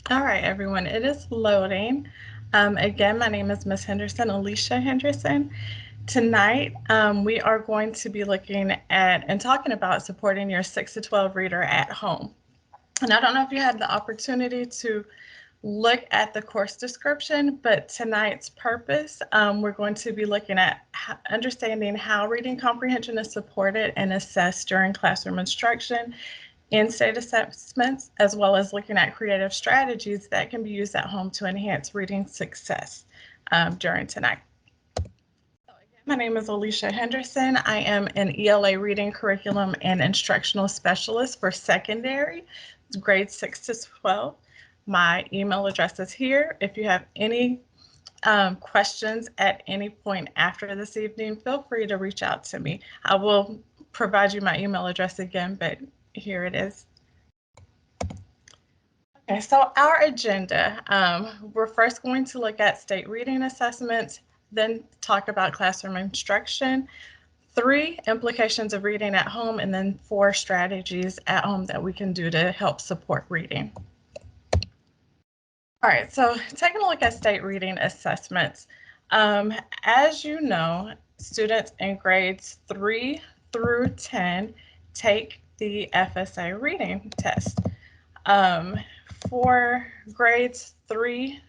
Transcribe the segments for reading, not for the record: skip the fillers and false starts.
All right, everyone, it is loading. Again, my name is Miss Henderson, Alicia Henderson. Tonight, we are going to be looking at and talking about supporting your 6 to 12 reader at home. And I don't know if you had the opportunity to look at the course description, but tonight's purpose, we're going to be looking at understanding how reading comprehension is supported and assessed during classroom instruction in-state assessments, as well as looking at creative strategies that can be used at home to enhance reading success during tonight. My name is Alicia Henderson. I am an ELA reading curriculum and instructional specialist for secondary, grades 6 to 12. My email address is here. If you have any questions at any point after this evening, feel free to reach out to me. I will provide you my email address again, but here it is. Okay, so our agenda, we're first going to look at state reading assessments, then talk about classroom instruction, 3 implications of reading at home, and then 4 strategies at home that we can do to help support reading. All right, so taking a look at state reading assessments. As you know, students in grades 3 through 10 take the FSA reading test. For grades 3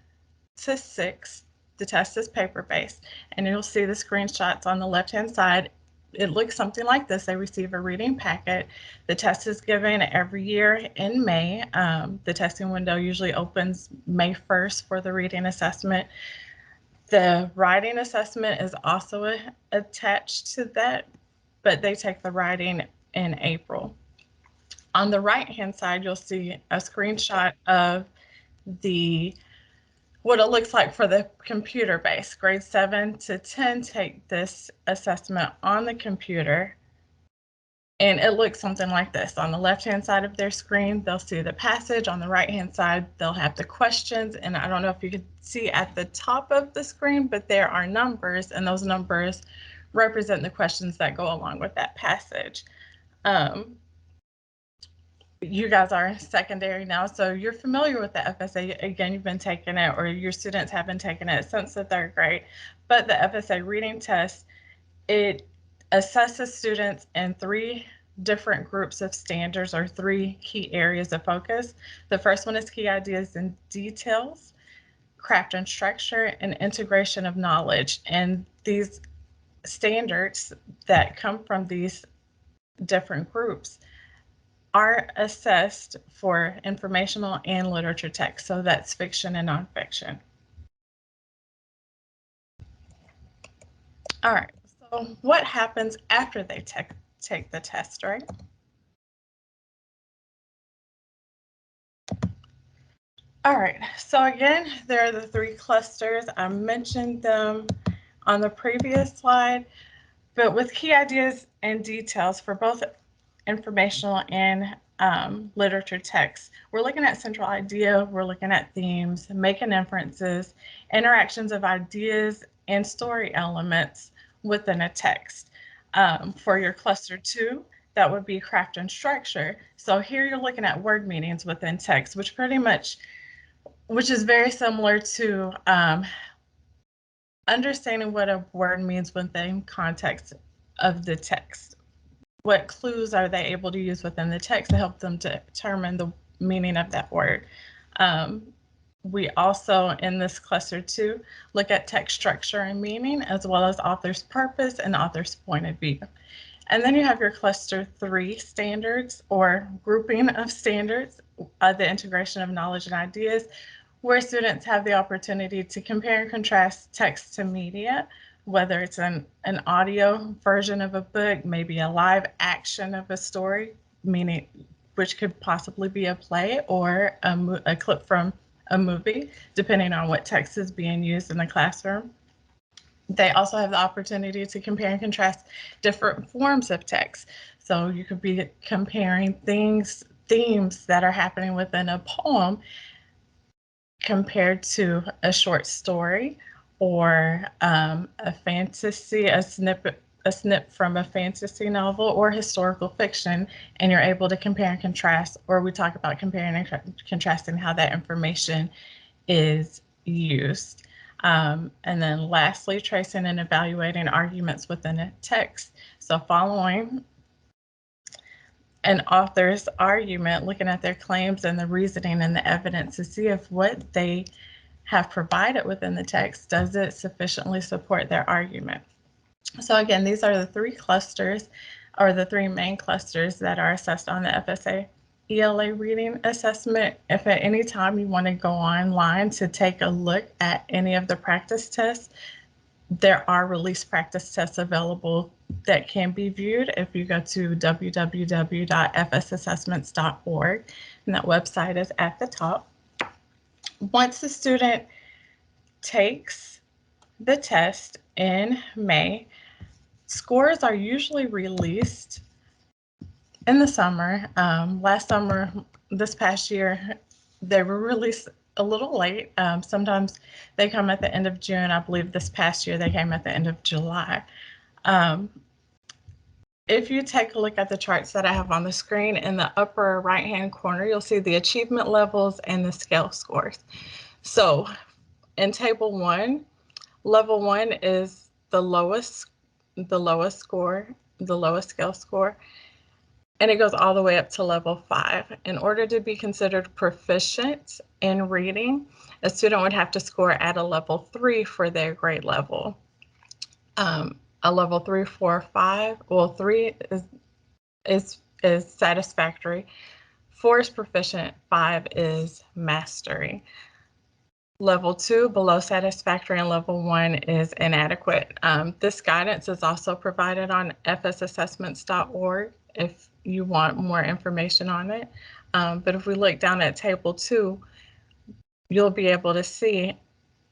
to 6, the test is paper-based, and you'll see the screenshots on the left-hand side. It looks something like this. They receive a reading packet. The test is given every year in May. The testing window usually opens May 1st for the reading assessment. The writing assessment is also attached to that, but they take the writing in April. On the right-hand side, you'll see a screenshot of what it looks like for the computer base. Grades 7 to 10 take this assessment on the computer, and it looks something like this. On the left-hand side of their screen, they'll see the passage. On the right-hand side, they'll have the questions, and I don't know if you can see at the top of the screen, but there are numbers, and those numbers represent the questions that go along with that passage. You guys are secondary now, so you're familiar with the FSA. Again, you've been taking it, or your students have been taking it since the 3rd grade. But the FSA reading test, it assesses students in 3 different groups of standards, or 3 key areas of focus. The first one is key ideas and details, craft and structure, and integration of knowledge. And these standards that come from these different groups are assessed for informational and literature text. So that's fiction and nonfiction. All right, so what happens after they take the test, right? All right, so again, there are the 3 clusters. I mentioned them on the previous slide, but with key ideas and details for both informational and literature text. We're looking at central idea, we're looking at themes, making inferences, interactions of ideas, and story elements within a text. For your cluster 2, that would be craft and structure. So here you're looking at word meanings within text, which is very similar to understanding what a word means within context of the text. What clues are they able to use within the text to help them determine the meaning of that word? We also, in this cluster 2, look at text structure and meaning, as well as author's purpose and author's point of view. And then you have your cluster 3 standards, or grouping of standards, the integration of knowledge and ideas, where students have the opportunity to compare and contrast text to media, whether it's an audio version of a book, maybe a live action of a story, meaning which could possibly be a play, or a clip from a movie, depending on what text is being used in the classroom. They also have the opportunity to compare and contrast different forms of text. So you could be comparing themes that are happening within a poem compared to a short story, or a a snip from a fantasy novel or historical fiction, and you're able to compare and contrast, or we talk about comparing and contrasting how that information is used. And then lastly, tracing and evaluating arguments within a text. So following an author's argument, looking at their claims and the reasoning and the evidence to see if what they have provided within the text, does it sufficiently support their argument? So again, these are the three clusters, or the three main clusters that are assessed on the FSA ELA reading assessment. If at any time you want to go online to take a look at any of the practice tests, there are release practice tests available that can be viewed if you go to www.fsassessments.org, and that website is at the top. Once the student takes the test in May, scores are usually released in the summer. Last summer, this past year, they were released a little late. Sometimes they come at the end of June. I believe this past year they came at the end of July. If you take a look at the charts that I have on the screen, in the upper right-hand corner, you'll see the achievement levels and the scale scores. So in table 1, level 1 is the lowest score, the lowest scale score, and it goes all the way up to level 5. In order to be considered proficient in reading, a student would have to score at a level 3 for their grade level. A level 3, 4, 5. Well, 3 is satisfactory. 4 is proficient. 5 is mastery. Level 2, below satisfactory, and level 1 is inadequate. This guidance is also provided on fsassessments.org if you want more information on it. But if we look down at table 2, you'll be able to see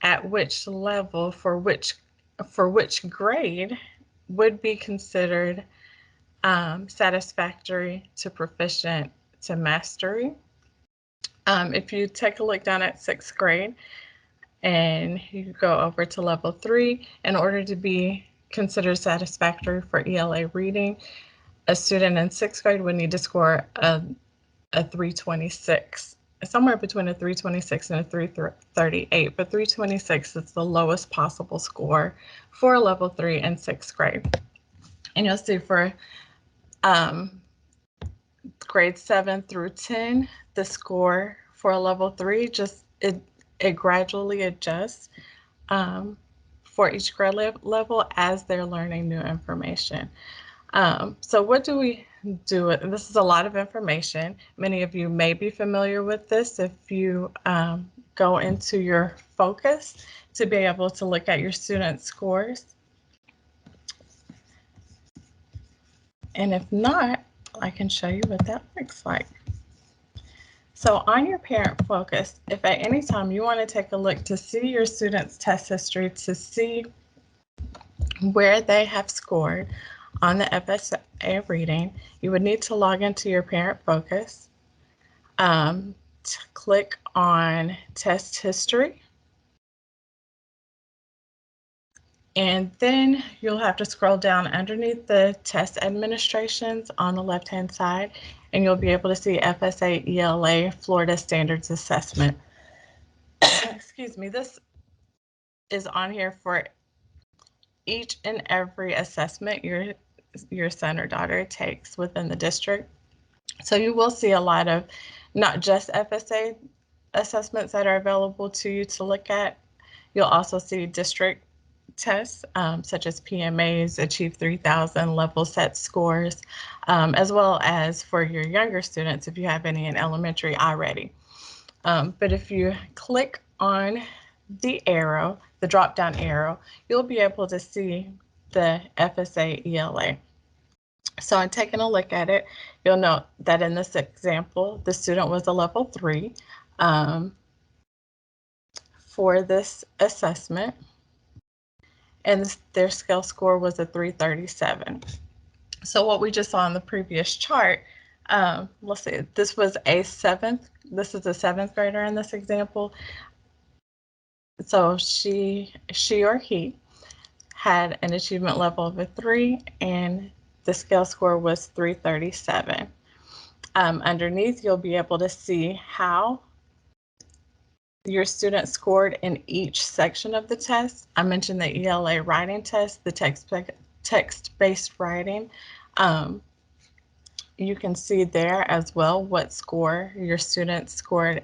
at which level for which grade would be considered satisfactory to proficient to mastery. If you take a look down at 6th grade and you go over to level 3, in order to be considered satisfactory for ELA reading, a student in 6th grade would need to score a 326, somewhere between a 326 and a 338, but 326 is the lowest possible score for level 3 in 6th grade. And you'll see for grade 7 through 10, the score for a level 3 it gradually adjusts for each grade level as they're learning new information. So what do we do? This is a lot of information. Many of you may be familiar with this if you go into your focus to be able to look at your student scores. And if not, I can show you what that looks like. So on your parent focus, if at any time you want to take a look to see your students' test history, to see where they have scored on the FSA reading, you would need to log into your parent focus, click on test history, and then you'll have to scroll down underneath the test administrations on the left-hand side, and you'll be able to see FSA ELA Florida Standards Assessment. Excuse me, this is on here for each and every assessment your son or daughter takes within the district. So you will see a lot of not just FSA assessments that are available to you to look at. You'll also see district tests such as PMAs, Achieve 3000, level set scores, as well as for your younger students if you have any in elementary already. But if you click on the arrow, the drop down arrow, you'll be able to see the FSA ELA. So in taking a look at it, you'll note that in this example, the student was a level 3 for this assessment, and their scale score was a 337. So what we just saw in the previous chart, let's see, this is a 7th grader in this example. So she or he had an achievement level of a 3, and the scale score was 337. Underneath, you'll be able to see how your student scored in each section of the test. I mentioned the ELA writing test, the text-based writing. You can see there as well what score your students scored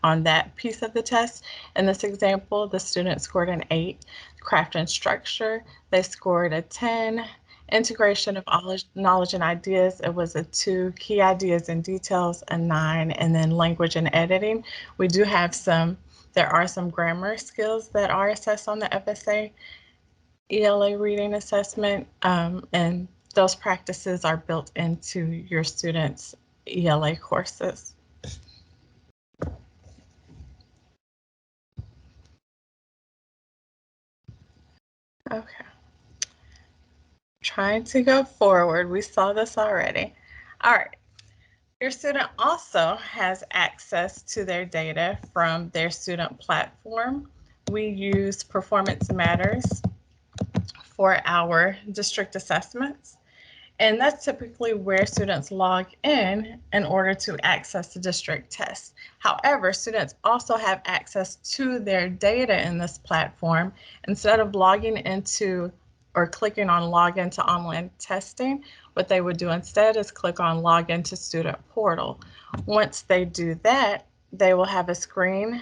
on that piece of the test. In this example, the student scored an 8. Craft and structure, they scored a 10. Integration of knowledge and ideas, it was a 2. Key ideas and details, a 9. And then language and editing, we do have there are some grammar skills that are assessed on the FSA ELA reading assessment, and those practices are built into your students' ELA courses. Okay. Trying to go forward. We saw this already. All right. Your student also has access to their data from their student platform. We use Performance Matters for our district assessments. And that's typically where students log in order to access the district test. However, students also have access to their data in this platform. Instead of logging into or clicking on login to online testing, what they would do instead is click on login to student portal. Once they do that, they will have a screen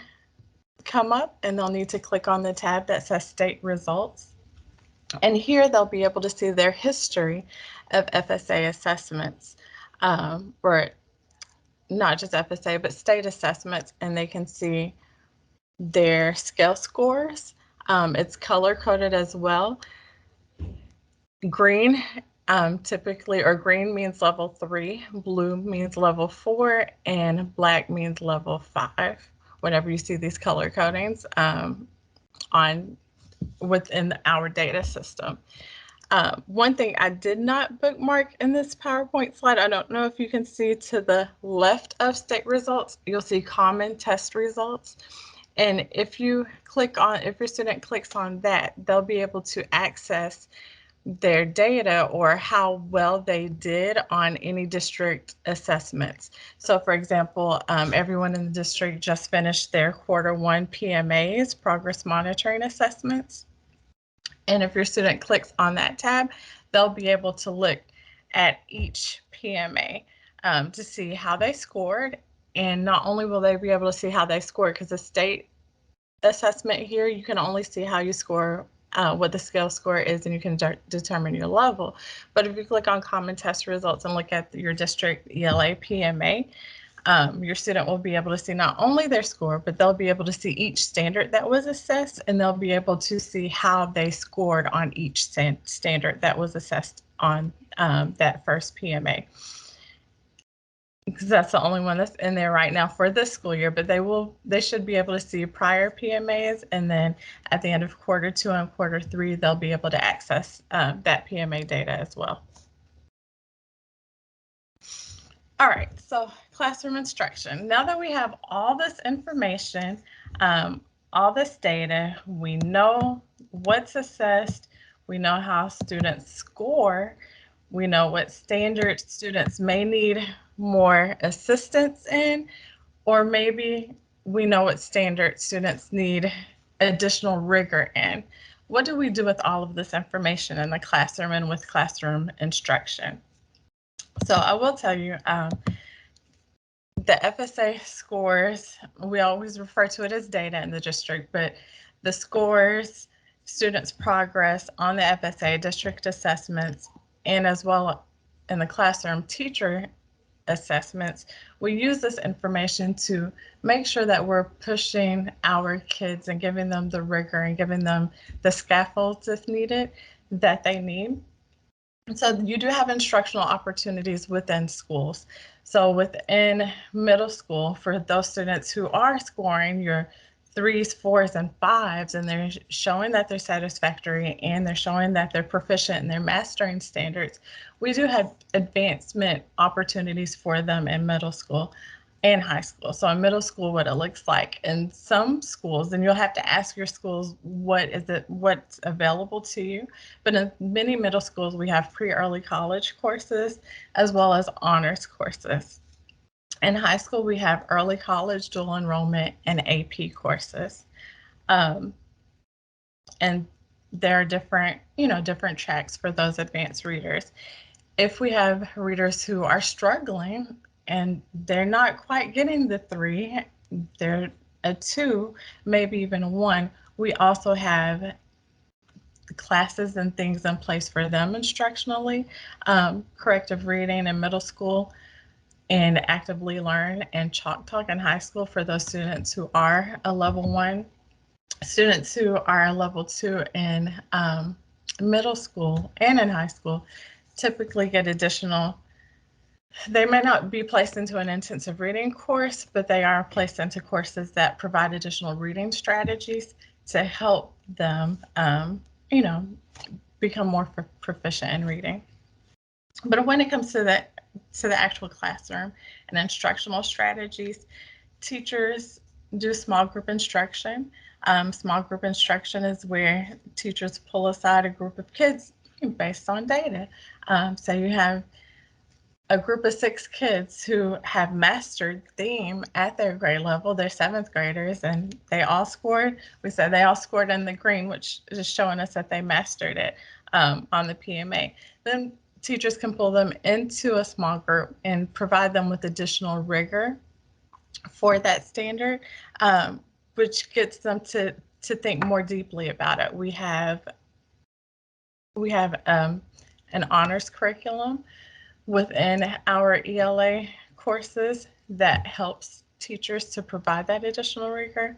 come up and they'll need to click on the tab that says state results. And here they'll be able to see their history of FSA assessments, or not just FSA, but state assessments, and they can see their scale scores. It's color coded as well. Green typically, or green means level 3, blue means level 4, and black means level 5. Whenever you see these color codings within our data system. One thing I did not bookmark in this PowerPoint slide, I don't know if you can see to the left of state results, you'll see common test results. And if your student clicks on that, they'll be able to access their data or how well they did on any district assessments. So for example, everyone in the district just finished their Q1 PMAs, progress monitoring assessments. And if your student clicks on that tab, they'll be able to look at each PMA to see how they scored. And not only will they be able to see how they scored, because the state assessment here, you can only see how you score, what the scale score is, and you can determine your level. But if you click on common test results and look at your district ELA PMA, your student will be able to see not only their score, but they'll be able to see each standard that was assessed, and they'll be able to see how they scored on each standard that was assessed on that first PMA. Because that's the only one that's in there right now for this school year, but they should be able to see prior PMAs, and then at the end of Q2 and Q3, they'll be able to access that PMA data as well. All right, so classroom instruction. Now that we have all this information, all this data, we know what's assessed, we know how students score, we know what standards students may need more assistance in, or maybe we know what standards students need additional rigor in. What do we do with all of this information in the classroom and with classroom instruction? So I will tell you, the FSA scores, we always refer to it as data in the district, but the scores, students' progress on the FSA, district assessments, and as well in the classroom teacher assessments, we use this information to make sure that we're pushing our kids and giving them the rigor and giving them the scaffolds if needed that they need. So you do have instructional opportunities within schools. So within middle school, for those students who are scoring your 3s, 4s, and 5s, and they're showing that they're satisfactory and they're showing that they're proficient and they're mastering standards, we do have advancement opportunities for them in middle school. and high school. So in middle school, what it looks like in some schools, and you'll have to ask your schools what's available to you. But in many middle schools, we have pre-early college courses as well as honors courses. In high school, we have early college, dual enrollment, and AP courses. Um, and there are different tracks for those advanced readers. If we have readers who are struggling and they're not quite getting the 3, they're a 2, maybe even a 1, we also have classes and things in place for them instructionally, corrective reading in middle school, and actively learn and chalk talk in high school for those students who are a level 1. Students who are a level 2 in middle school and in high school typically get additional. They may not be placed into an intensive reading course, but they are placed into courses that provide additional reading strategies to help them, you know, become more proficient in reading. But when it comes to the actual classroom and instructional strategies, teachers do small group instruction. Small group instruction is where teachers pull aside a group of kids based on data. So you have a group of 6 kids who have mastered theme at their grade level. They're 7th graders, and they all scored. We said they all scored in the green, which is showing us that they mastered it on the PMA. Then teachers can pull them into a small group and provide them with additional rigor for that standard, which gets them to think more deeply about it. We have an honors curriculum within our ELA courses that helps teachers to provide that additional rigor.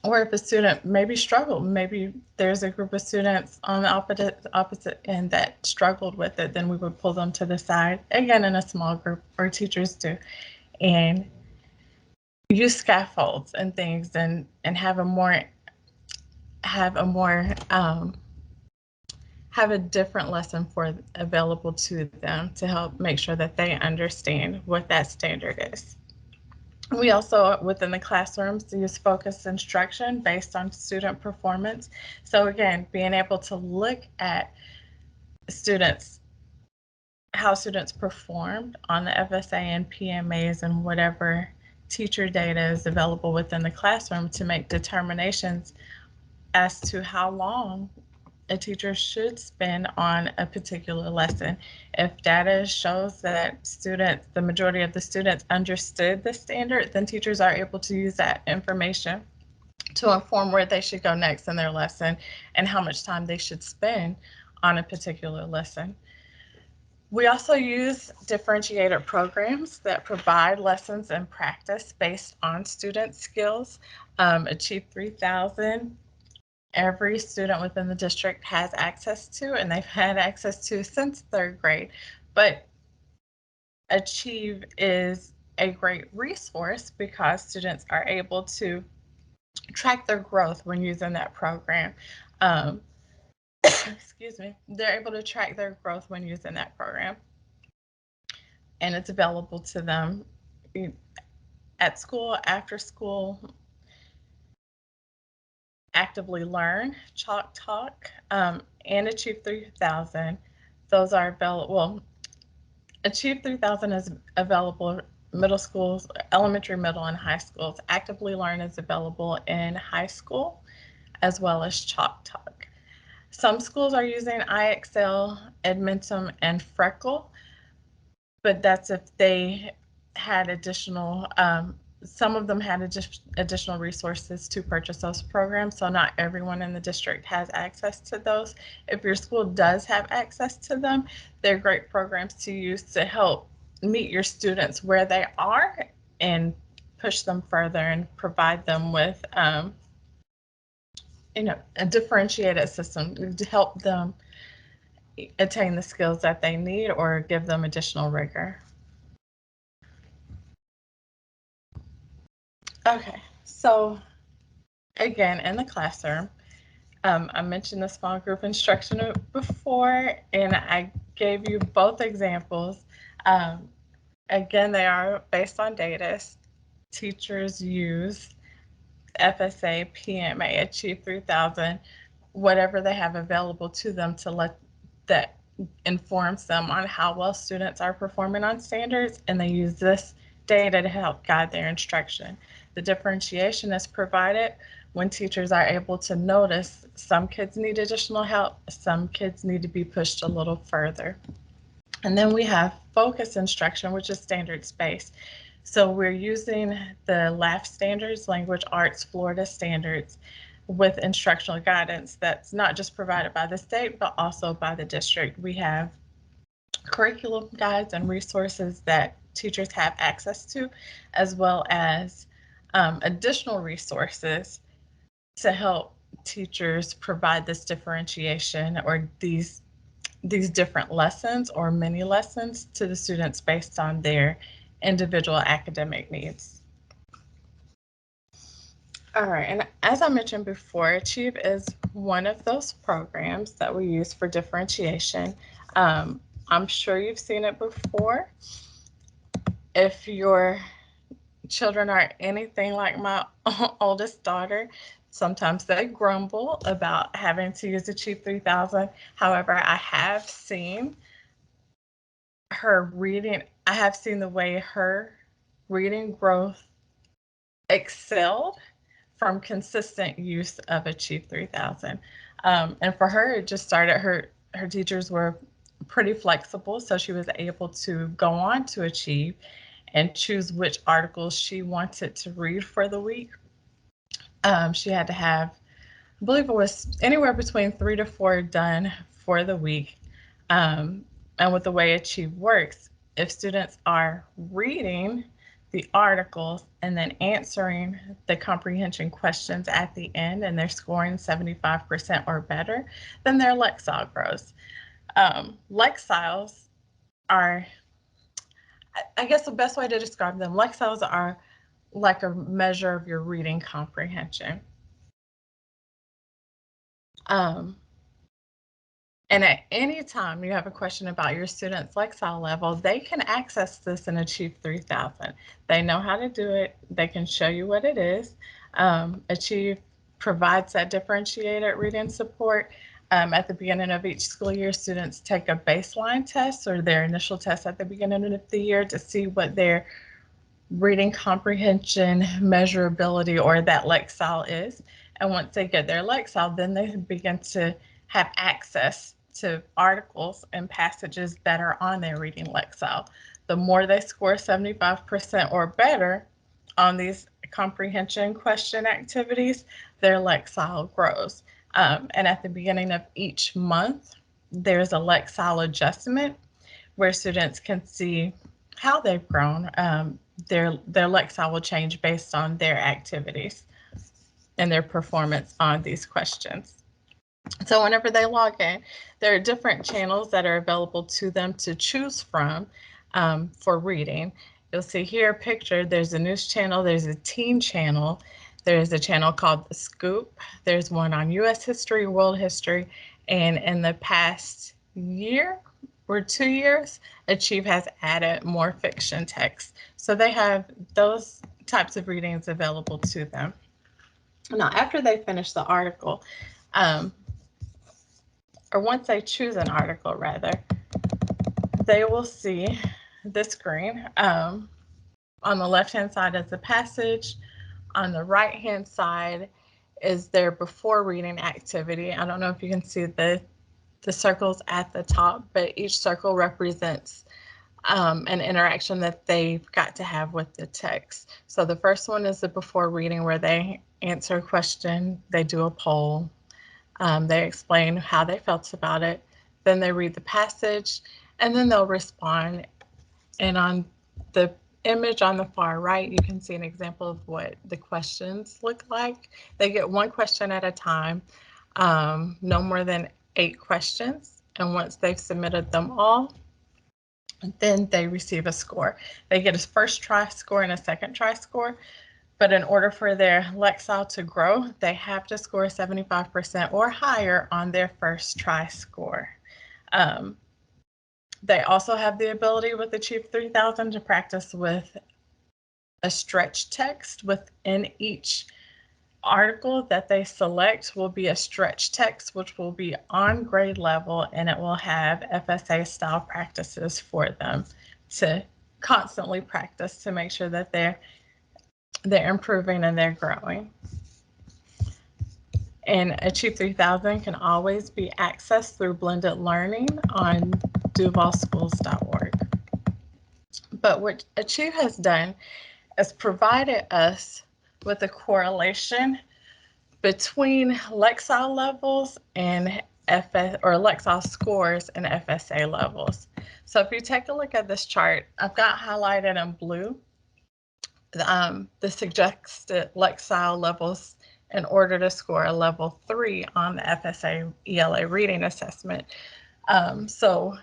Or if a student maybe struggled, maybe there's a group of students on the opposite end that struggled with it, then we would pull them to the side, again in a small group, or teachers do, and use scaffolds and things, and have a different lesson for available to them to help make sure that they understand what that standard is. We also, within the classrooms, use focused instruction based on student performance. So again, being able to look at students, how students performed on the FSA and PMAs and whatever teacher data is available within the classroom to make determinations as to how long a teacher should spend on a particular lesson. If data shows that the majority of the students understood the standard, then teachers are able to use that information to inform where they should go next in their lesson and how much time they should spend on a particular lesson. We also use differentiated programs that provide lessons and practice based on student skills. Achieve 3000, every student within the district has access to, and they've had access to since 3rd grade. But Achieve is a great resource because students are able to track their growth when using that program. Um, excuse me, they're able to track their growth when using that program, and it's available to them at school, after school. Actively Learn, Chalk Talk, and Achieve 3000. Those are available. Well, Achieve 3000 is available middle schools, elementary, middle, and high schools. Actively Learn is available in high school as well as Chalk Talk. Some schools are using iExcel, Edmentum, and Freckle, but that's if they had some of them had additional resources to purchase those programs, so not everyone in the district has access to those. If your school does have access to them, they're great programs to use to help meet your students where they are and push them further and provide them with a differentiated system to help them attain the skills that they need or give them additional rigor. Okay, so again, in the classroom, I mentioned the small group instruction before, and I gave you both examples. Um, Again, they are based on data. Teachers use FSA, PMA, Achieve 3000, whatever they have available to them to let that informs them on how well students are performing on standards, and they use this data to help guide their instruction. The differentiation is provided when teachers are able to notice some kids need additional help, some kids need to be pushed a little further. And then we have focus instruction, which is standards based. So we're using the LAF standards, Language Arts Florida standards, with instructional guidance that's not just provided by the state, but also by the district. We have curriculum guides and resources that teachers have access to, as well as additional resources to help teachers provide this differentiation or these different lessons or mini lessons to the students based on their individual academic needs. All right, and as I mentioned before, Achieve is one of those programs that we use for differentiation. I'm sure you've seen it before. If your children are anything like my oldest daughter, sometimes they grumble about having to use Achieve 3000. However, I have seen the way her reading growth excelled from consistent use of Achieve 3000. And for her, it just started, her teachers were pretty flexible, so she was able to go on to Achieve and choose which articles she wanted to read for the week. She had to have, I believe it was anywhere between 3 to 4 done for the week. And with the way Achieve works, if students are reading the articles and then answering the comprehension questions at the end and they're scoring 75% or better, then their Lexile grows. Lexiles are, I guess the best way to describe them, Lexiles are like a measure of your reading comprehension. Um, And at any time you have a question about your student's Lexile level, they can access this and Achieve 3000. They know how to do it. They can show you what it is. Achieve provides that differentiated reading support. At the beginning of each school year, students take a baseline test or their initial test at the beginning of the year to see what their reading comprehension measurability or that Lexile is. And once they get their Lexile, then they begin to have access to articles and passages that are on their reading Lexile. The more they score 75% or better on these comprehension question activities, their Lexile grows. And at the beginning of each month, there's a Lexile adjustment where students can see how they've grown. Their Lexile will change based on their activities and their performance on these questions. So whenever they log in, there are different channels that are available to them to choose from for reading. You'll see here pictured, there's a news channel, there's a teen channel, there's a channel called The Scoop, there's one on US history, world history, and in the past year or 2 years, Achieve has added more fiction text. So they have those types of readings available to them. Now, after they finish the article, or once they choose an article rather, they will see the screen. On the left-hand side is the passage. On the right-hand side is their before reading activity. I don't know if you can see the circles at the top, but each circle represents an interaction that they've got to have with the text. So the first one is the before reading, where they answer a question, they do a poll, they explain how they felt about it, then they read the passage, and then they'll respond. And on the image on the far right, you can see an example of what the questions look like. They get one question at a time, no more than 8 questions. And once they've submitted them all, then they receive a score. They get a first try score and a second try score. But in order for their Lexile to grow, they have to score 75% or higher on their first try score. They also have the ability with Achieve 3000 to practice with a stretch text within each article that they select will be a stretch text, which will be on grade level, and it will have FSA style practices for them to constantly practice to make sure that they're improving and they're growing. And Achieve 3000 can always be accessed through blended learning on duvalschools.org. But what Achieve has done is provided us with a correlation between Lexile levels and Lexile scores and FSA levels. So if you take a look at this chart, I've got highlighted in blue the suggested Lexile levels in order to score a level 3 on the FSA ELA reading assessment. So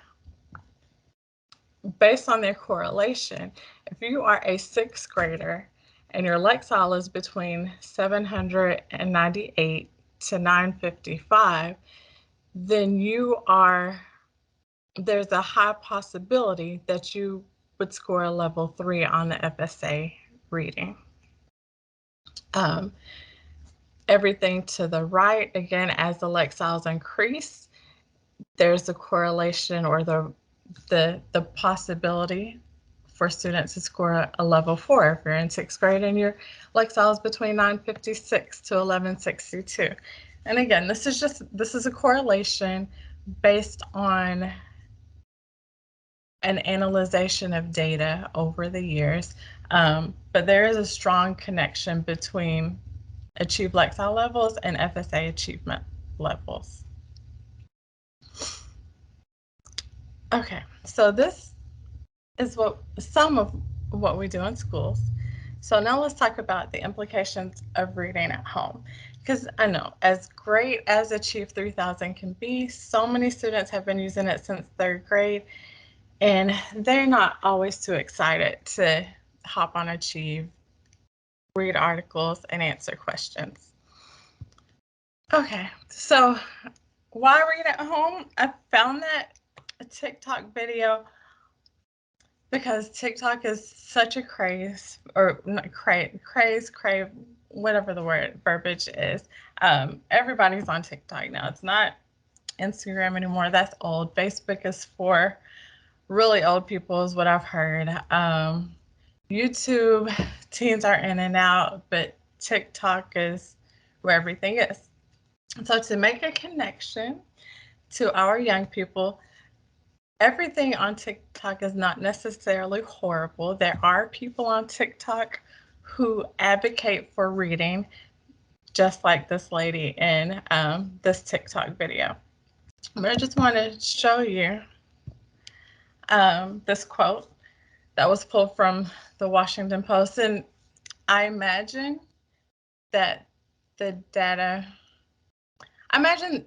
based on their correlation, if you are a 6th grader and your Lexile is between 798 to 955, then there's a high possibility that you would score a level 3 on the FSA reading. Everything to the right, again, as the Lexiles increase, there's a correlation or the possibility for students to score a level 4 if you're in 6th grade and your Lexile is between 956 to 1162. And again, this is a correlation based on an analyzation of data over the years, but there is a strong connection between Achieve Lexile levels and FSA achievement levels. Okay, so this is some of what we do in schools. So now let's talk about the implications of reading at home. Because I know, as great as Achieve 3000 can be, so many students have been using it since 3rd grade, and they're not always too excited to hop on Achieve, read articles, and answer questions. Okay, so why read at home? I found that a TikTok video because TikTok is such a craze, or not crave, whatever the verbiage is. Everybody's on TikTok now. It's not Instagram anymore. That's old. Facebook is for really old people, is what I've heard. YouTube, teens are in and out, but TikTok is where everything is. So to make a connection to our young people, everything on TikTok is not necessarily horrible. There are people on TikTok who advocate for reading, just like this lady in this TikTok video. But I just want to show you this quote that was pulled from the Washington Post. And I imagine that the data, I imagine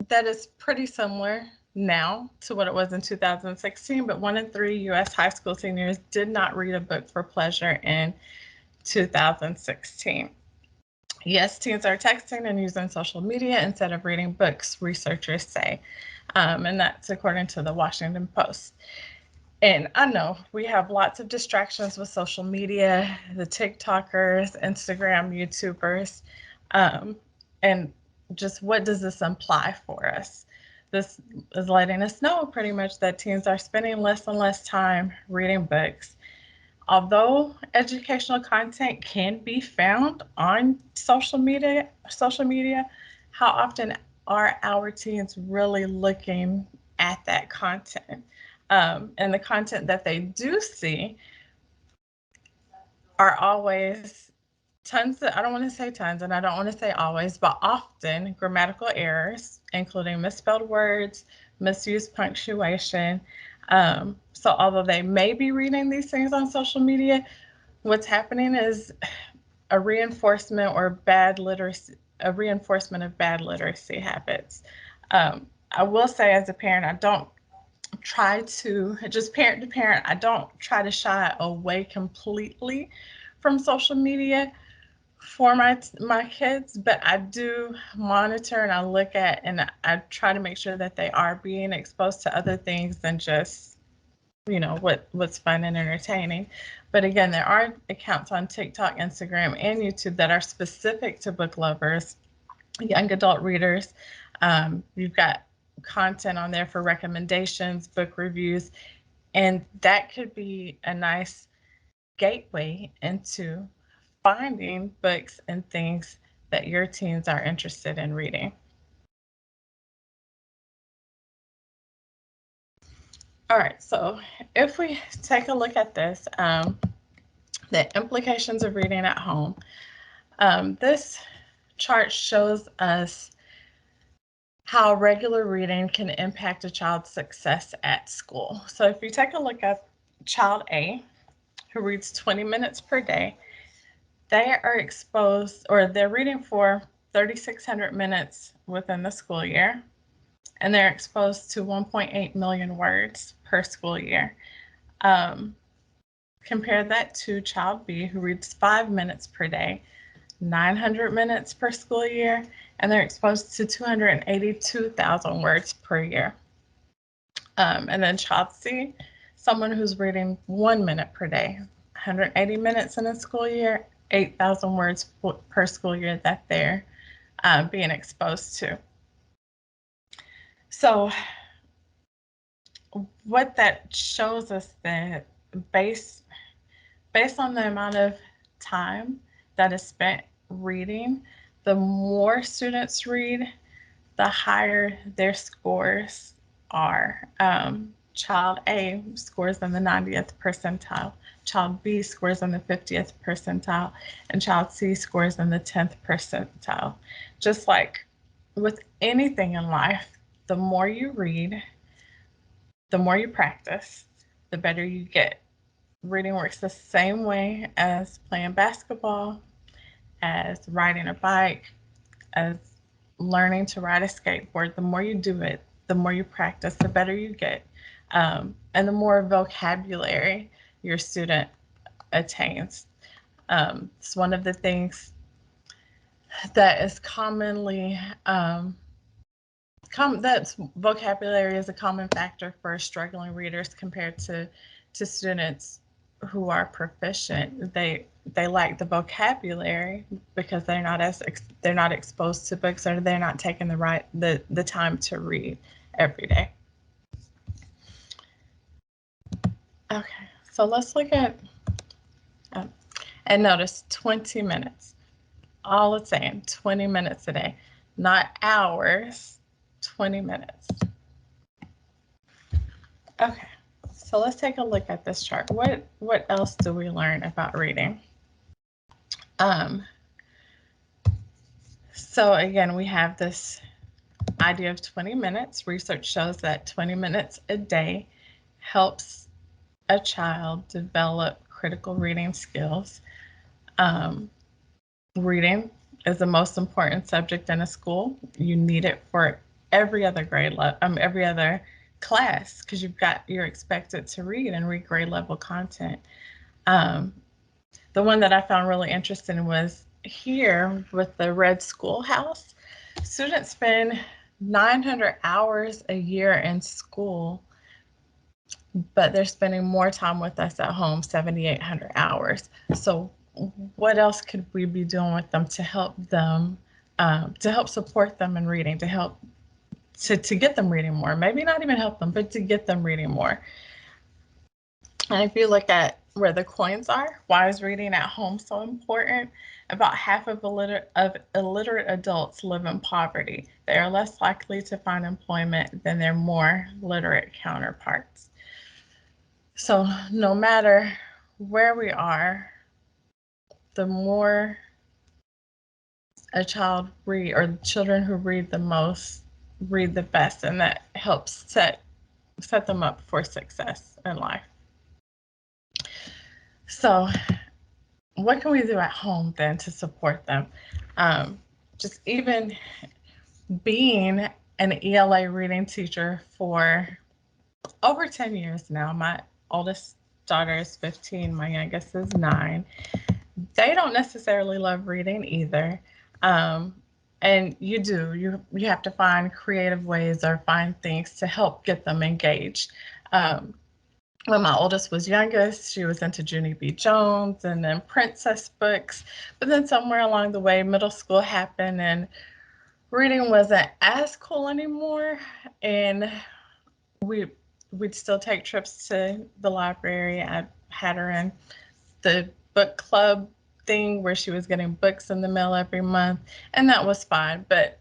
that is pretty similar now to what it was in 2016, but 1 in 3 U.S. high school seniors did not read a book for pleasure in 2016. Yes, teens are texting and using social media instead of reading books, researchers say, and that's according to the Washington Post. And I know we have lots of distractions with social media, the TikTokers, Instagram, YouTubers, and just what does this imply for us? This is letting us know pretty much that teens are spending less and less time reading books. Although educational content can be found on social media, how often are our teens really looking at that content? And the content that they do see are always tons of, I don't want to say tons, and I don't want to say always, but often grammatical errors, including misspelled words, misused punctuation. So although they may be reading these things on social media, what's happening is a reinforcement of bad literacy habits. I will say, as a parent, I don't try to, just parent to parent, I don't try to shy away completely from social media for my kids, but I do monitor and I look at and I try to make sure that they are being exposed to other things than just, you know, what's fun and entertaining. But again, there are accounts on TikTok, Instagram, and YouTube that are specific to book lovers, young adult readers. You've got content on there for recommendations, book reviews, and that could be a nice gateway into finding books and things that your teens are interested in reading. All right, so if we take a look at this, the implications of reading at home, this chart shows us how regular reading can impact a child's success at school. So if you take a look at child A, who reads 20 minutes per day, they are exposed, or they're reading for 3,600 minutes within the school year, and they're exposed to 1.8 million words per school year. Compare that to child B, who reads 5 minutes per day, 900 minutes per school year, and they're exposed to 282,000 words per year. And then child C, someone who's reading 1 minute per day, 180 minutes in a school year, 8,000 words per school year that they're being exposed to. So what that shows us that based on the amount of time that is spent reading, the more students read, the higher their scores are. Child A scores in the 90th percentile, child B scores in the 50th percentile, and child C scores in the 10th percentile. Just like with anything in life, the more you read, the more you practice, the better you get. Reading works the same way as playing basketball, as riding a bike, as learning to ride a skateboard. The more you do it, the more you practice, the better you get, and the more vocabulary your student attains. It's one of the things that is commonly that's vocabulary is a common factor for struggling readers compared to students who are proficient. They lack the vocabulary because they're not exposed to books, or they're not taking the time to read every day. Okay, so let's look at and notice 20 minutes. All it's saying 20 minutes a day, not hours, 20 minutes. Okay, so let's take a look at this chart. What else do we learn about reading? So again, we have this idea of 20 minutes. Research shows that 20 minutes a day helps a child develop critical reading skills. Reading is the most important subject in a school. You need it for every other every other class, because you're expected to read and read grade level content. The one that I found really interesting was here with the Red Schoolhouse. Students spend 900 hours a year in school, but they're spending more time with us at home, 7,800 hours. So what else could we be doing with them to help them, to help support them in reading, to help to get them reading more? Maybe not even help them, but to get them reading more. And if you look at where the coins are, why is reading at home so important? About half of illiterate adults live in poverty. They are less likely to find employment than their more literate counterparts. So no matter where we are, the more a child read, or children who read the most read the best, and that helps set them up for success in life. So what can we do at home then to support them? Just even being an ELA reading teacher for over 10 years now. My oldest daughter is 15, my youngest is 9. They don't necessarily love reading either. Um, and you have to find creative ways or find things to help get them engaged. Um, when my oldest was youngest, she was into Junie B. Jones and then princess books. But then somewhere along the way, middle school happened and reading wasn't as cool anymore. And we we'd still take trips to the library. I had her in the book club thing where she was getting books in the mail every month, and that was fine. But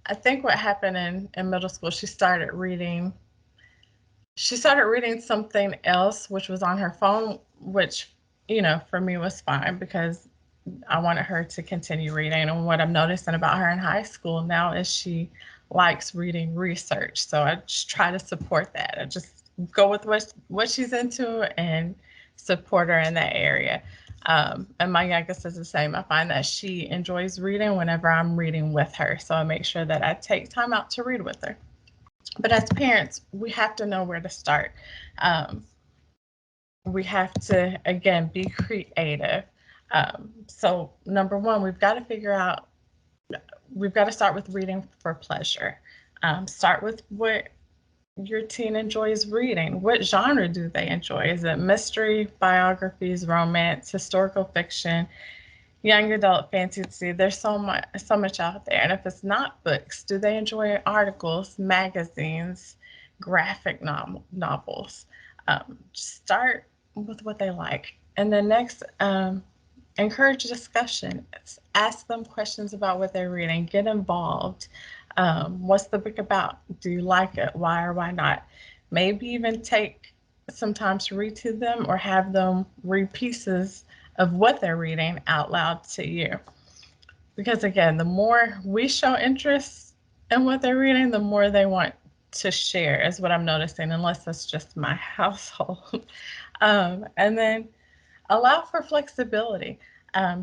I think what happened in middle school, she started reading something else, which was on her phone, which, for me was fine because I wanted her to continue reading. And what I'm noticing about her in high school now is she likes reading research. So I just try to support that. I just go with what she's into and support her in that area. And my youngest is the same. I find that she enjoys reading whenever I'm reading with her. So I make sure that I take time out to read with her. But as parents, we have to know where to start. Um, we have to, again, be creative. So, number one, we've got to start with reading for pleasure. Start with what your teen enjoys reading. What genre do they enjoy? Is it mystery, biographies, romance, historical fiction, young adult fantasy? There's so much out there. And if it's not books, do they enjoy articles, magazines, graphic novels? Start with what they like. And then next, encourage discussion. Ask them questions about what they're reading. Get involved. What's the book about? Do you like it? Why or why not? Maybe even take some time to read to them or have them read pieces of what they're reading out loud to you. Because again, the more we show interest in what they're reading, the more they want to share, is what I'm noticing, unless that's just my household. And then allow for flexibility.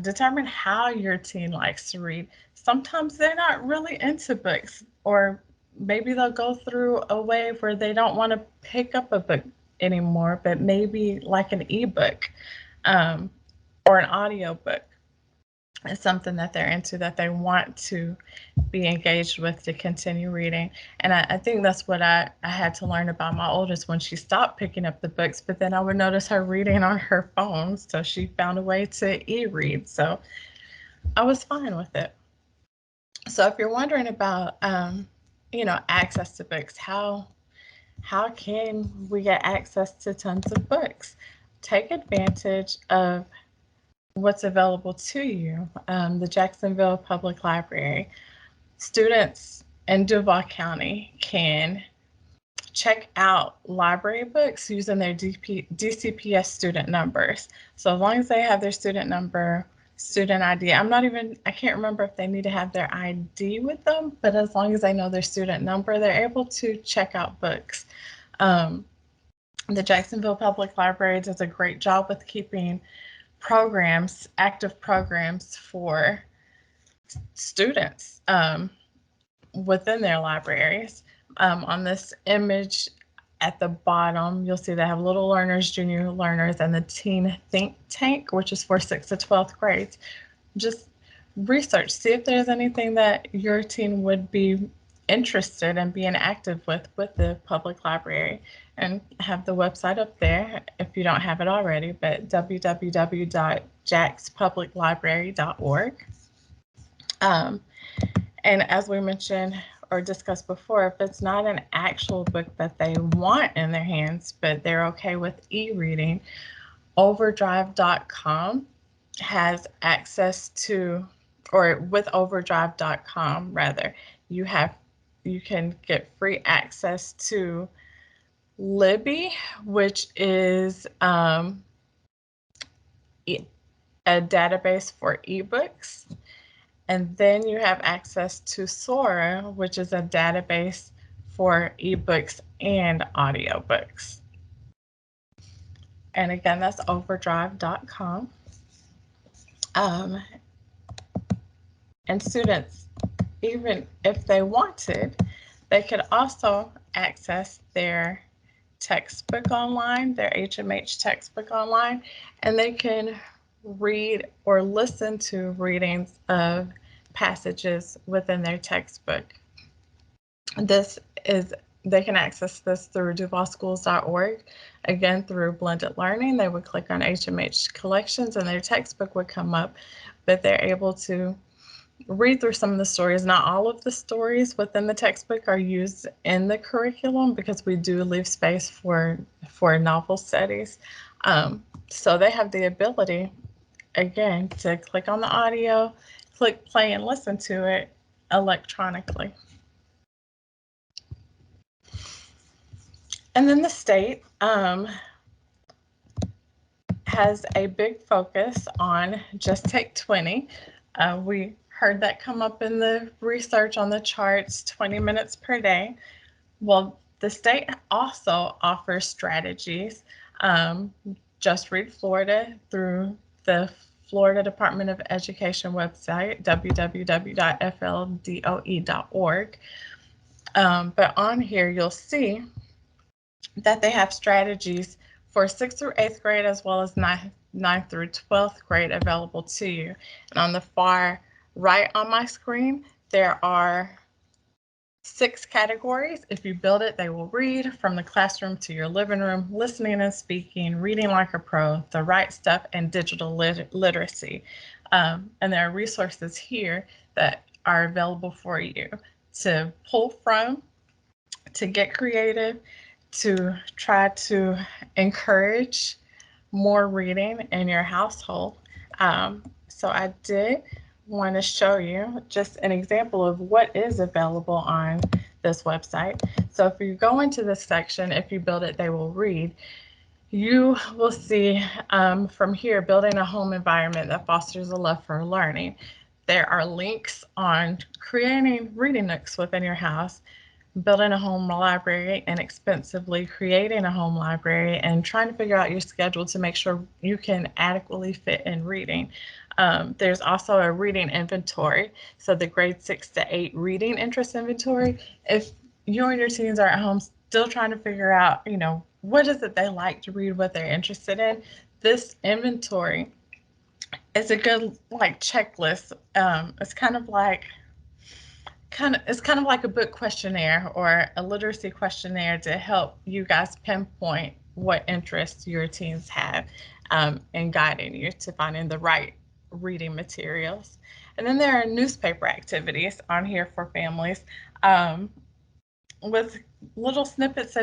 Determine how your teen likes to read. Sometimes they're not really into books, or maybe they'll go through a wave where they don't want to pick up a book anymore, but maybe like an ebook, um, or an audio book is something that they're into, that they want to be engaged with to continue reading. And I think that's what I had to learn about my oldest when she stopped picking up the books, but then I would notice her reading on her phone. So she found a way to e-read. So I was fine with it. So if you're wondering about, access to books, how can we get access to tons of books? Take advantage of what's available to you. The Jacksonville Public Library. Students in Duval County can check out library books using their DCPS student numbers. So as long as they have their student number, student ID, I can't remember if they need to have their ID with them, but as long as they know their student number, they're able to check out books. Um, the Jacksonville Public Library does a great job with keeping active programs for students within their libraries. On this image at the bottom, you'll see they have little learners, junior learners, and the teen think tank, which is for 6th to 12th grades. Just research, see if there's anything that your teen would be interested in being active with the public library, and have the website up there if you don't have it already, but www.jackspubliclibrary.org. Um, and as we mentioned or discussed before, if it's not an actual book that they want in their hands, but they're okay with e-reading, overdrive.com has access to, or with overdrive.com rather, you can get free access to Libby, which is a database for ebooks. And then you have access to Sora, which is a database for ebooks and audiobooks. And again, that's overdrive.com. And students, even if they wanted, they could also access their textbook online, their HMH textbook online, and they can read or listen to readings of passages within their textbook. This is They can access this through duvalschools.org. Again, through blended learning, they would click on HMH collections and their textbook would come up, but they're able to read through some of the stories. Not all of the stories within the textbook are used in the curriculum because we do leave space for novel studies. So they have the ability, again, to click on the audio, click play and listen to it electronically. And then the state has a big focus on Just Take 20. We heard that come up in the research on the charts, 20 minutes per day. Well, the state also offers strategies. Just Read Florida through the Florida Department of Education website, www.fldoe.org. But on here, you'll see that they have strategies for 6th through 8th grade as well as 9th through 12th grade available to you. And on the far right on my screen, there are 6 categories. If you build it, they will read from the classroom to your living room, listening and speaking, reading like a pro, the right stuff, and digital literacy. And there are resources here that are available for you to pull from, to get creative, to try to encourage more reading in your household. So I did want to show you just an example of what is available on this website. So if you go into this section, if you build it, they will read. You will see from here, building a home environment that fosters a love for learning. There are links on creating reading nooks within your house, building a home library inexpensively, creating a home library, and trying to figure out your schedule to make sure you can adequately fit in reading. There's also a reading inventory. So the grade 6 to 8 reading interest inventory. If you and your teens are at home still trying to figure out, what is it they like to read, what they're interested in, this inventory is a good checklist. It's kind of like a book questionnaire or a literacy questionnaire to help you guys pinpoint what interests your teens have, and guiding you to finding the right reading materials. And then there are newspaper activities on here for families, with little snippets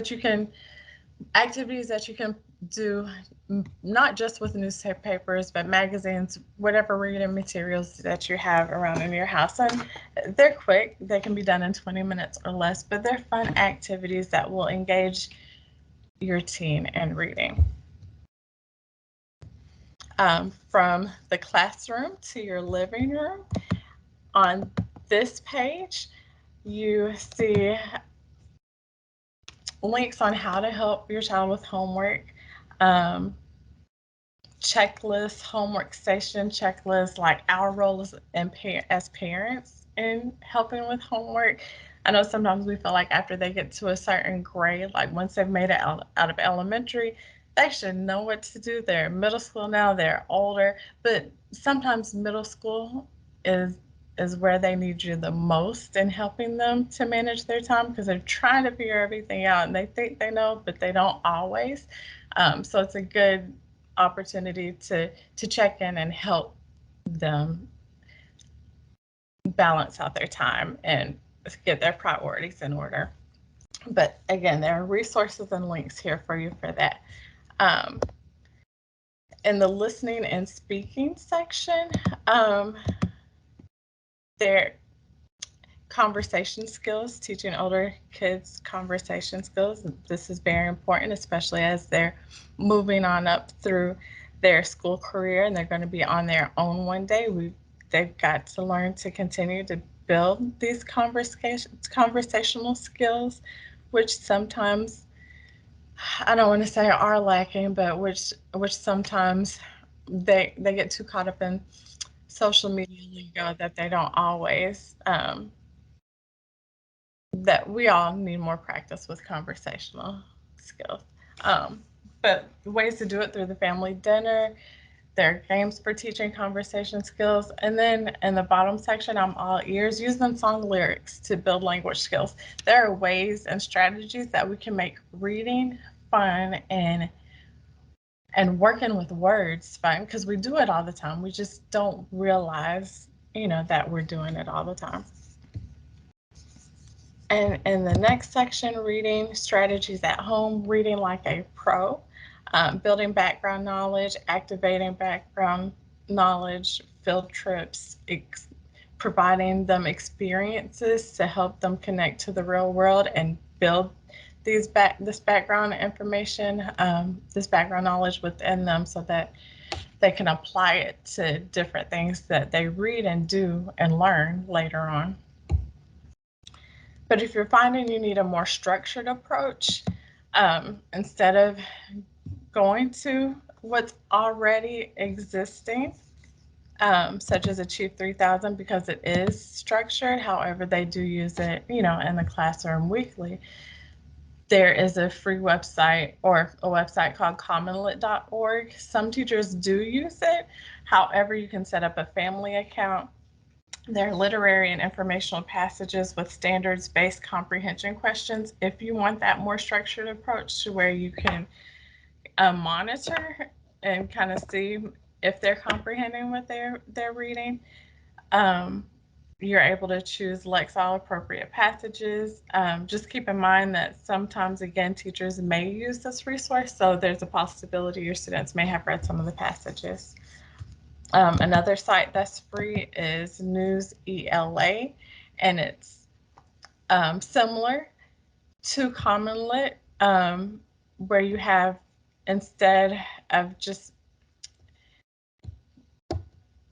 activities that you can do, not just with newspapers, but magazines, whatever reading materials that you have around in your house. And they're quick, they can be done in 20 minutes or less, but they're fun activities that will engage your teen in reading. From the classroom to your living room, on this page, you see links on how to help your child with homework, checklists, homework station checklists, like our role as parents in helping with homework. I know sometimes we feel like after they get to a certain grade, like once they've made it out of elementary, they should know what to do. They're in middle school now, they're older, but sometimes middle school is where they need you the most in helping them to manage their time, because they're trying to figure everything out and they think they know, but they don't always. So it's a good opportunity to check in and help them balance out their time and get their priorities in order. But again, there are resources and links here for you for that. In the listening and speaking section, there conversation skills, teaching older kids conversation skills. This is very important, especially as they're moving on up through their school career and they're going to be on their own one day. They've got to learn to continue to build these conversational skills, which sometimes, I don't want to say are lacking, but which sometimes they get too caught up in social media lingo that they don't always, that we all need more practice with conversational skills. But ways to do it through the family dinner, There are games for teaching conversation skills. And then in the bottom section, I'm all ears. Use them song lyrics to build language skills. There are ways and strategies that we can make reading fun and working with words fun because we do it all the time. We just don't realize, that we're doing it all the time. And in the next section, reading strategies at home, reading like a pro, building background knowledge, activating background knowledge, field trips, providing them experiences to help them connect to the real world and build this background information, this background knowledge within them so that they can apply it to different things that they read and do and learn later on. But if you're finding you need a more structured approach, instead of going to what's already existing, such as Achieve 3000, because it is structured, however, they do use it, in the classroom weekly. There is a free website or a website called commonlit.org. Some teachers do use it. However, you can set up a family account. There are literary and informational passages with standards-based comprehension questions if you want that more structured approach to where you can monitor and kind of see if they're comprehending what they're reading. Um, you're able to choose Lexile appropriate passages. Just keep in mind that sometimes, again, teachers may use this resource, so there's a possibility your students may have read some of the passages. Another site that's free is News ELA, and it's similar to CommonLit, where you have, instead of just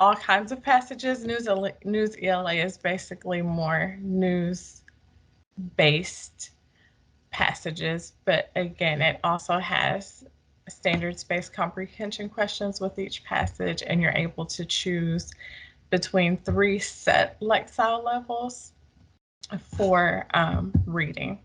all kinds of passages, News ELA is basically more news-based passages, but again, it also has standards-based comprehension questions with each passage, and you're able to choose between 3 set Lexile levels for reading.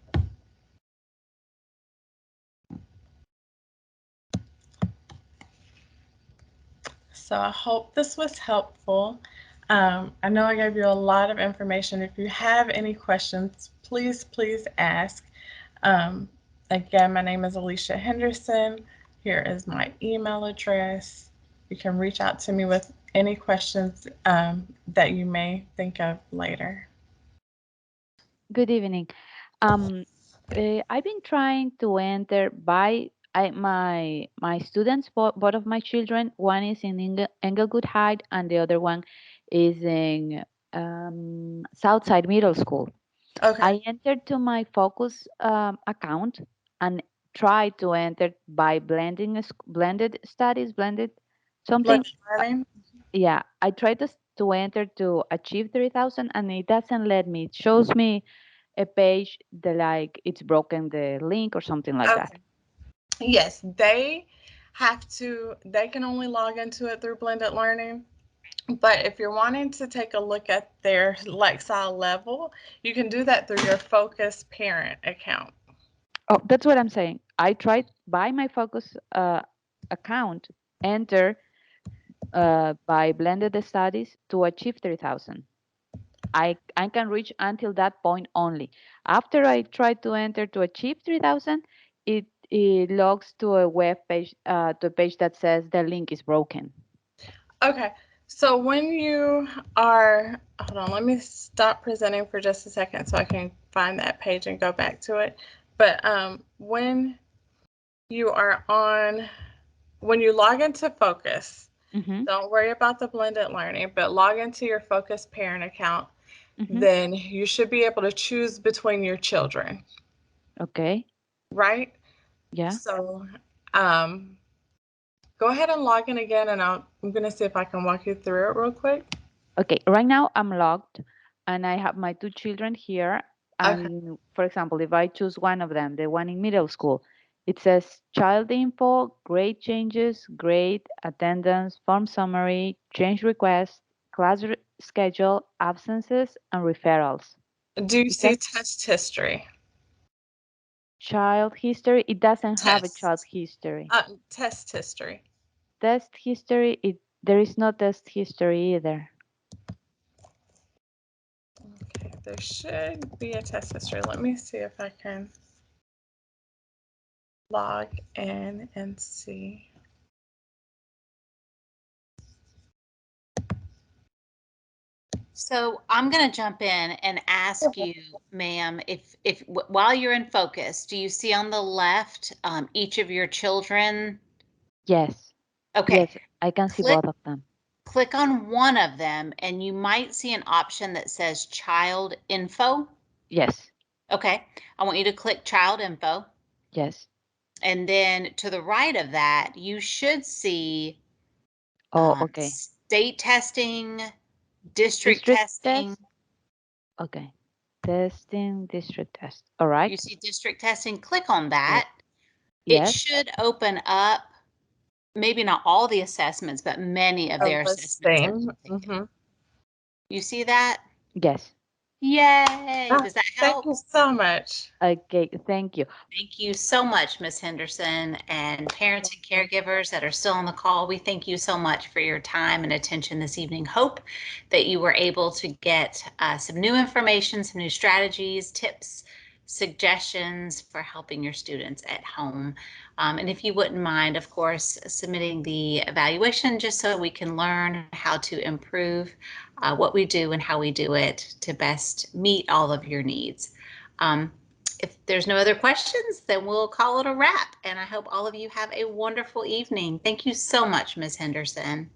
So I hope this was helpful. I know I gave you a lot of information. If you have any questions, please ask. Um, Again, my name is Alicia Henderson. Here is my email address. You can reach out to me with any questions that you may think of later. Good evening. Um, I've been trying to enter my students, both of my children. One is in Englewood High, and the other one is in Southside Middle School. Okay. I entered to my Focus account and tried to enter by blended studies, blended something. Blended learning. Yeah, I tried to enter to Achieve 3000, and it doesn't let me. It shows me a page that like it's broken the link or something like that. Okay. Yes, they can only log into it through blended learning. But if you're wanting to take a look at their Lexile level, you can do that through your Focus Parent account. Oh, that's what I'm saying. I tried by my Focus account enter by blended studies to Achieve 3000. I can reach until that point only. After I try to enter to Achieve 3000, it logs to a web page, to a page that says the link is broken. Okay. So when you are, hold on, let me stop presenting for just a second so I can find that page and go back to it. But you are on, when you log into Focus, Mm-hmm. don't worry about the blended learning, but log into your Focus Parent account. Mm-hmm. Then you should be able to choose between your children, Okay. right? Yeah. So um, go ahead and log in again, and I'm going to see if I can walk you through it real quick. Okay, right now I'm logged and I have my two children here. Okay. And for example, if I choose one of them, the one in middle school, it says child info, grade changes, grade, attendance, form summary, change request, schedule, absences, and referrals. Do you It see says test history? child history. It doesn't have a child Test. history. Test history. test history, there is no test history either. Okay, there should be a test history. Let me see if I can log in and see. So I'm going to jump in and ask you, ma'am, if while you're in focus, do you see on the left each of your children? Yes. Okay, Yes, I can see click both of them. click on one of them and you might see an option that says child info. Yes. Okay, I want you to click child info. Yes. And then to the right of that, you should see Oh, okay. state testing, district District testing. test? Okay. Testing, district test. All right. You see district testing, click on Uh, that. It yes. should open up, maybe not all the assessments, but many of A their assessments that listing. you've taken. You see that? Yes. Yay! Oh, Does that thank help? you so much. Okay. Thank you. Thank you so much, Ms. Henderson, and parents and caregivers that are still on the call. We thank you so much for your time and attention this evening. Hope that you were able to get some new information, some new strategies, tips, suggestions for helping your students at home. And if you wouldn't mind, of course, submitting the evaluation just so we can learn how to improve what we do and how we do it to best meet all of your needs. If there's no other questions, then we'll call it a wrap. And I hope all of you have a wonderful evening. Thank you so much, Ms. Henderson.